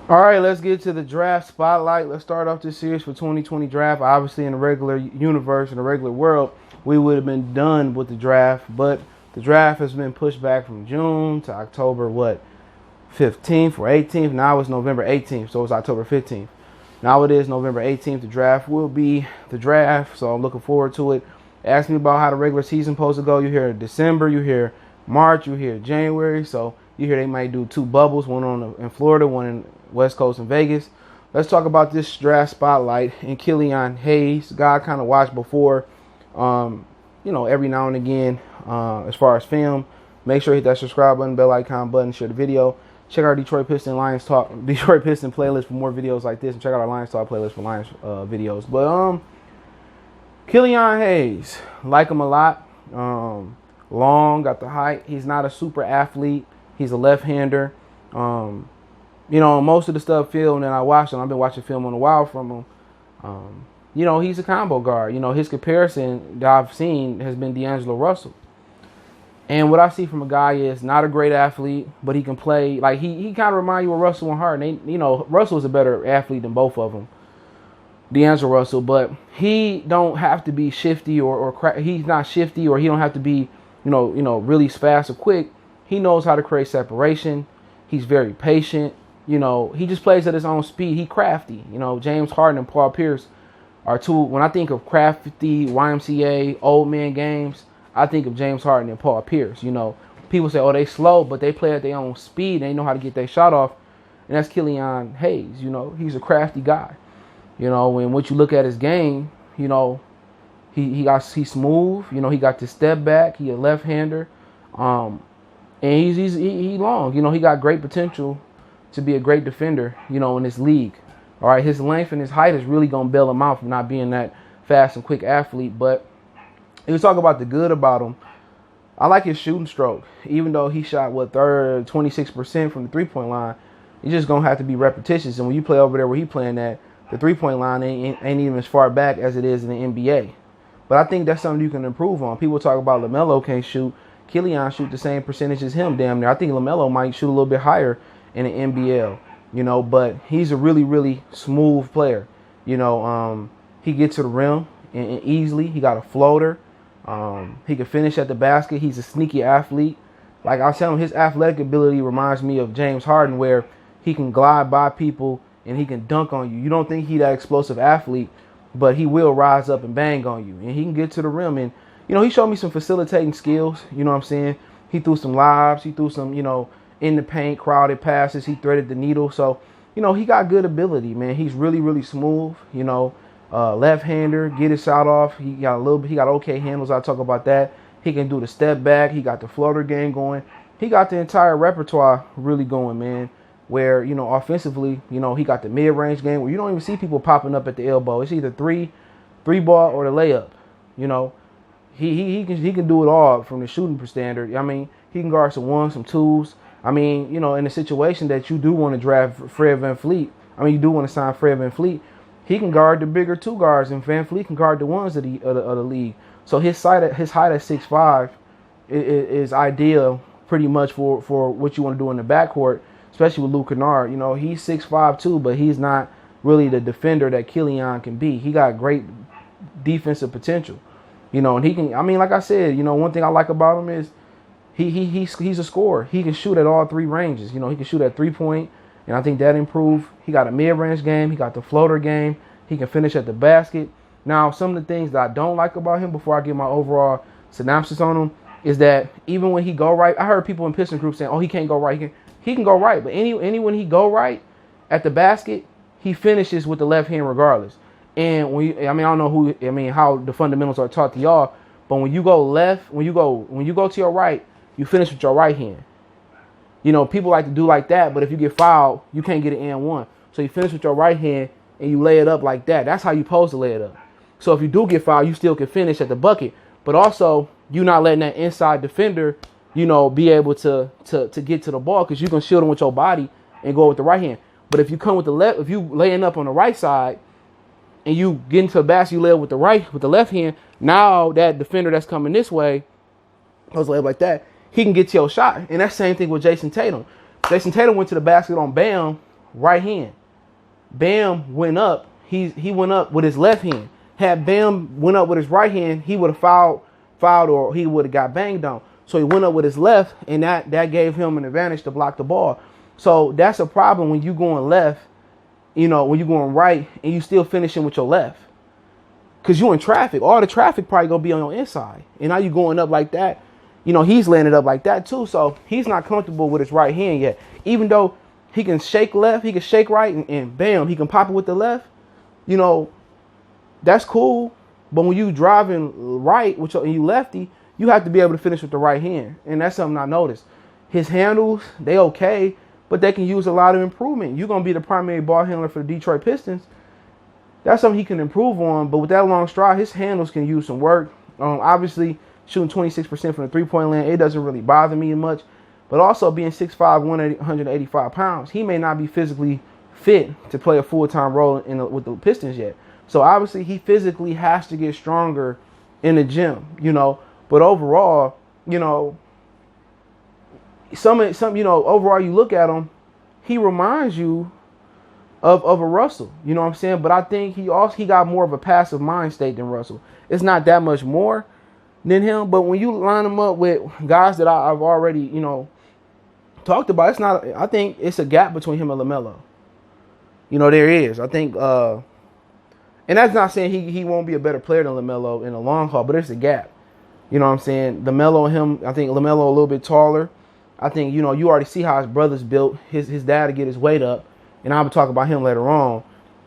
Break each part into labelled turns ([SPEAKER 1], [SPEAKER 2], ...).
[SPEAKER 1] All right, let's get to the draft spotlight. Let's start off this series for 2020 draft. Obviously, in the regular universe, in the regular world, we would have been done with the draft, but the draft has been pushed back from June to October, 15th or 18th. Now it's November 18th, so it's October 15th. Now it is November 18th. The draft will be the draft, so I'm looking forward to it. Ask me about how the regular season supposed to go. You hear December, you hear March, you hear January, so you hear they might do two bubbles, one in Florida, one in West Coast in Vegas. Let's talk about this draft spotlight and Killian Hayes. Guy I kind of watched before, every now and again as far as film. Make sure you hit that subscribe button, bell icon button, share the video. Check our Detroit Piston playlist for more videos like this, and check out our Lions Talk playlist for Lions videos. But Killian Hayes, like him a lot. Long, got the height. He's not a super athlete. He's a left-hander. Most of the stuff film that I watched, and I've been watching film on a while from him. He's a combo guard. His comparison that I've seen has been D'Angelo Russell. And what I see from a guy is not a great athlete, but he can play. Like, he kind of reminds you of Russell and Harden. Russell is a better athlete than both of them, D'Angelo Russell. But he don't have to be shifty or he's not shifty, or he don't have to be, really fast or quick. He knows how to create separation. He's very patient. He just plays at his own speed. He crafty. James Harden and Paul Pierce are two. When I think of crafty YMCA old man games, I think of James Harden and Paul Pierce. People say, oh, they slow, but they play at their own speed. They know how to get their shot off. And that's Killian Hayes. He's a crafty guy. When what you look at his game, he's smooth. He got the step back. He a left-hander. And he's long. He got great potential to be a great defender, in this league. All right, his length and his height is really going to bail him out from not being that fast and quick athlete. But if you talk about the good about him, I like his shooting stroke. Even though he shot, 26% from the three-point line, he's just going to have to be repetitious. And when you play over there where he's playing at, the three-point line ain't even as far back as it is in the NBA. But I think that's something you can improve on. People talk about LaMelo can't shoot. Killian shoot the same percentage as him, damn near. I think LaMelo might shoot a little bit higher in the NBL, but he's a really, really smooth player. He gets to the rim and easily. He got a floater. He can finish at the basket. He's a sneaky athlete. Like I was telling him, his athletic ability reminds me of James Harden, where he can glide by people and he can dunk on you. You don't think he's that explosive athlete, but he will rise up and bang on you. And he can get to the rim. And, he showed me some facilitating skills. You know what I'm saying? He threw some lobs. He threw some, in the paint, crowded passes. He threaded the needle. So, he got good ability, man. He's really, really smooth. Left-hander, get his shot off. He got okay handles. I'll talk about that. He can do the step back. He got the floater game going. He got the entire repertoire really going, man. Where, offensively, he got the mid-range game where you don't even see people popping up at the elbow. It's either three ball or the layup. He can do it all from the shooting standard. I mean, he can guard some ones, some twos. I mean, in a situation that you do want to draft Fred VanVleet, you do want to sign Fred VanVleet, he can guard the bigger two guards, and VanVleet can guard the ones of the league. So his height at 6'5" is ideal pretty much for what you want to do in the backcourt, especially with Luke Kennard. He's 6'5" too, but he's not really the defender that Killian can be. He got great defensive potential. And he can, like I said, one thing I like about him is he's a scorer. He can shoot at all three ranges. He can shoot at 3-point, and I think that improved. He got a mid-range game. He got the floater game. He can finish at the basket. Now, some of the things that I don't like about him before I give my overall synopsis on him is that even when he go right, I heard people in Piston groups saying, oh, he can't go right. He can go right, but when he go right at the basket, he finishes with the left hand regardless. And I don't know how the fundamentals are taught to y'all, but when you go left, when you go to your right, you finish with your right hand. People like to do like that, but if you get fouled, you can't get an and one. So you finish with your right hand and you lay it up like that. That's how you supposed to lay it up. So if you do get fouled, you still can finish at the bucket, but also you're not letting that inside defender, be able to get to the ball, because you can shield him with your body and go with the right hand. But if you come with the left, if you laying up on the right side, and you get into the basket, you lay up with the left hand, now that defender that's coming this way, goes lay up like that, he can get to your shot. And that's the same thing with Jason Tatum. Jason Tatum went to the basket on Bam right hand. Bam went up. He went up with his left hand. Had Bam went up with his right hand, he would have fouled, or he would have got banged on. So he went up with his left, and that gave him an advantage to block the ball. So that's a problem when you going left, when you going right, and you still finishing with your left. Because you in traffic. All the traffic probably going to be on your inside. And now you going up like that. He's landed up like that too. So he's not comfortable with his right hand yet. Even though he can shake left, he can shake right, and bam, he can pop it with the left. That's cool. But when you driving right and you lefty, you have to be able to finish with the right hand. And that's something I noticed. His handles, they okay, but they can use a lot of improvement. You're going to be the primary ball handler for the Detroit Pistons. That's something he can improve on. But with that long stride, his handles can use some work. Obviously, shooting 26% from the three-point line, it doesn't really bother me much. But also being 6'5", 185 pounds, he may not be physically fit to play a full-time role with the Pistons yet. So obviously, he physically has to get stronger in the gym, But overall, overall you look at him, he reminds you of a Russell. You know what I'm saying? But I think he got more of a passive mind state than Russell. It's not that much more than him. But when you line him up with guys that I've already, talked about, I think it's a gap between him and LaMelo. There is. I think, and that's not saying he won't be a better player than LaMelo in the long haul, but there's a gap. You know what I'm saying? LaMelo and him, I think LaMelo a little bit taller. I think, you already see how his brother's built. His dad to get his weight up. And I'll be talking about him later on.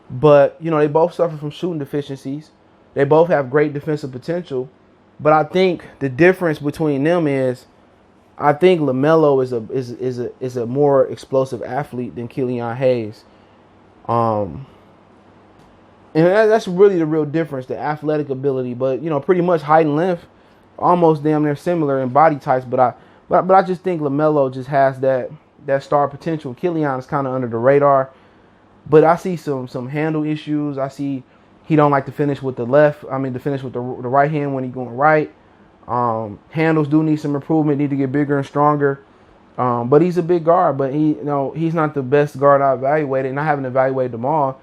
[SPEAKER 1] But, they both suffer from shooting deficiencies. They both have great defensive potential. But I think the difference between them is I think LaMelo is a more explosive athlete than Killian Hayes. And that's really the real difference, the athletic ability. But, pretty much height and length, almost damn near similar in body types. But I just think LaMelo just has that star potential. Killian is kind of under the radar. But I see some handle issues. I see he don't like to finish with the left. To finish with the right hand when he's going right. Handles do need some improvement, need to get bigger and stronger. But he's a big guard. But he's not the best guard I evaluated, and I haven't evaluated them all.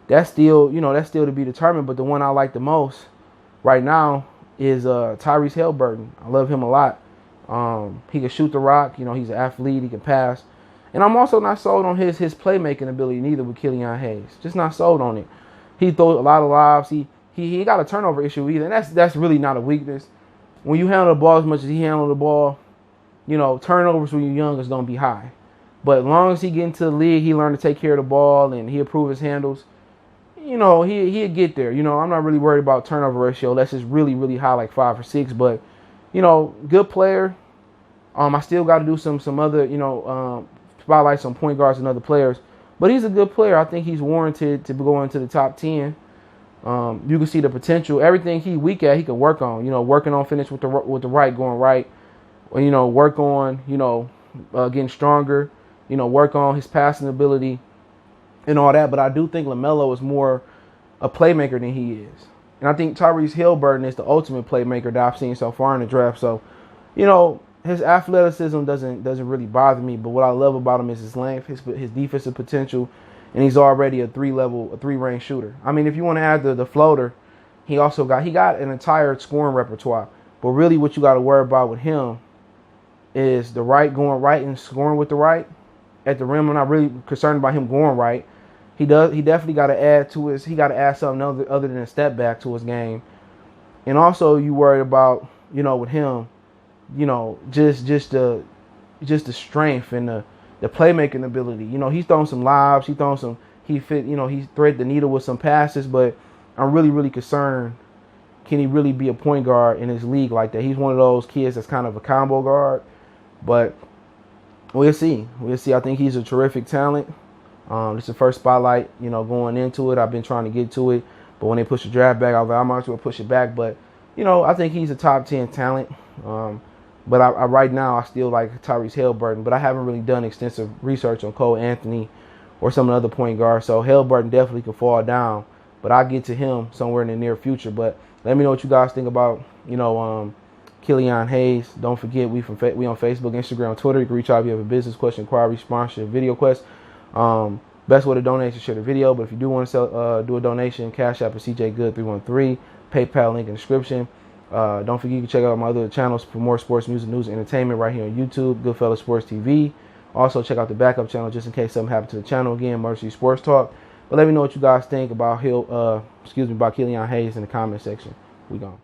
[SPEAKER 1] That's still to be determined. But the one I like the most right now is Tyrese Haliburton. I love him a lot. He can shoot the rock. He's an athlete. He can pass. And I'm also not sold on his playmaking ability neither with Killian Hayes. Just not sold on it. He throws a lot of lobs. He got a turnover issue either. And that's really not a weakness. When you handle the ball as much as he handled the ball, turnovers when you're young is going to be high. But as long as he get into the league, he learned to take care of the ball and he improve his handles, he'll get there. I'm not really worried about turnover ratio unless it's really, really high, like 5 or 6. But, good player. I still got to do some other, spotlight some point guards and other players. But he's a good player. I think he's warranted to go into the top 10. You can see the potential. Everything he weak at, he can work on. Working on finish with the right, going right. Work on, getting stronger. Work on his passing ability and all that. But I do think LaMelo is more a playmaker than he is. And I think Tyrese Haliburton is the ultimate playmaker that I've seen so far in the draft. So, his athleticism doesn't really bother me. But what I love about him is his length, his defensive potential, and he's already a three-range shooter. If you want to add the floater, he got an entire scoring repertoire. But really what you got to worry about with him is the right, going right and scoring with the right at the rim. I'm not really concerned about him going right. He definitely got to add something other than a step back to his game. And also you worried about, with him, just the strength and the playmaking ability. He's throwing some lobs, he threaded the needle with some passes, but I'm really, really concerned, can he really be a point guard in his league like that? He's one of those kids that's kind of a combo guard, but we'll see. I think he's a terrific talent. This is the first spotlight, going into it. I've been trying to get to it, but when they push the draft back, I was like, I might as well push it back. But, I think he's a top 10 talent. But right now, I still like Tyrese Haliburton, but I haven't really done extensive research on Cole Anthony or some of the other point guards. So Haliburton definitely could fall down, but I'll get to him somewhere in the near future. But let me know what you guys think about, Killian Hayes. Don't forget, we on Facebook, Instagram, Twitter. You can reach out if you have a business question, inquiry, sponsorship, video quest. Best way to donate is to share the video. But if you do want to do a donation, Cash App is CJGood313. PayPal link in the description. Don't forget you can check out my other channels for more sports, music, news, and entertainment right here on YouTube, Goodfellas Sports TV. Also check out the backup channel just in case something happened to the channel again, Mercy Sports Talk. But let me know what you guys think about Killian Hayes in the comment section. We gone.